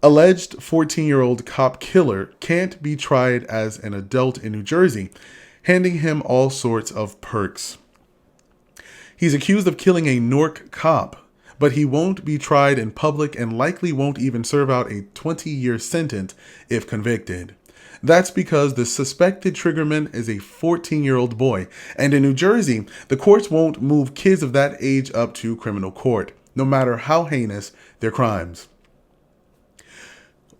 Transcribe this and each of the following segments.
Alleged 14-year-old cop killer can't be tried as an adult in New Jersey, handing him all sorts of perks. He's accused of killing a Newark cop, but he won't be tried in public and likely won't even serve out a 20-year sentence if convicted. That's because the suspected triggerman is a 14-year-old boy, and in New Jersey, the courts won't move kids of that age up to criminal court, no matter how heinous their crimes.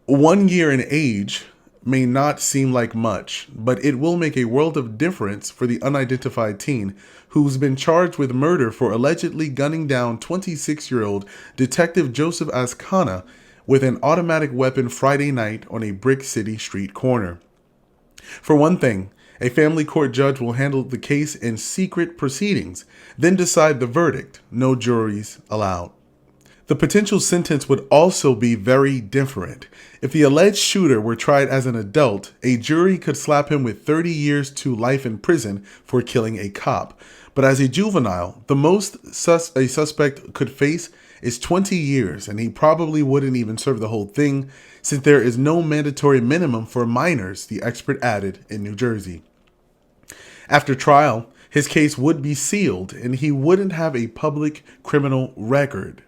1 year in age may not seem like much, but it will make a world of difference for the unidentified teen who's been charged with murder for allegedly gunning down 26-year-old Detective Joseph Ascana with an automatic weapon Friday night on a Brick City street corner. For one thing, a family court judge will handle the case in secret proceedings, then decide the verdict. No juries allowed. The potential sentence would also be very different. If the alleged shooter were tried as an adult, a jury could slap him with 30 years to life in prison for killing a cop. But as a juvenile, the most a suspect could face is 20 years, and he probably wouldn't even serve the whole thing, since there is no mandatory minimum for minors, the expert added, in New Jersey. After trial, his case would be sealed, and he wouldn't have a public criminal record.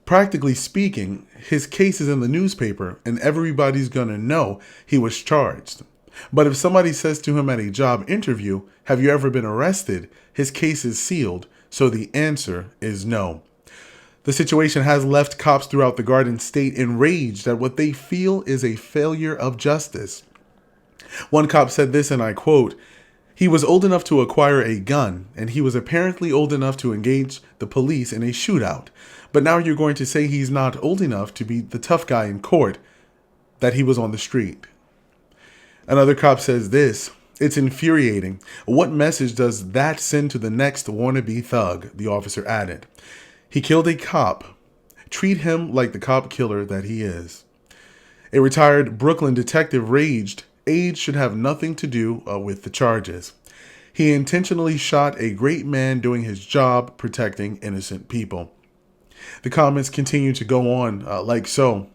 Practically speaking, his case is in the newspaper and everybody's gonna know he was charged. But if somebody says to him at a job interview, "Have you ever been arrested?" his case is sealed, so the answer is no. The situation has left cops throughout the Garden State enraged at what they feel is a failure of justice. One cop said this, and I quote, "He was old enough to acquire a gun, and he was apparently old enough to engage the police in a shootout. But now you're going to say he's not old enough to be the tough guy in court, that he was on the street." Another cop says this, "It's infuriating. What message does that send to the next wannabe thug?" the officer added. "He killed a cop. Treat him like the cop killer that he is." A retired Brooklyn detective raged, age should have nothing to do with the charges. He intentionally shot a great man doing his job protecting innocent people. The comments continue to go on like so.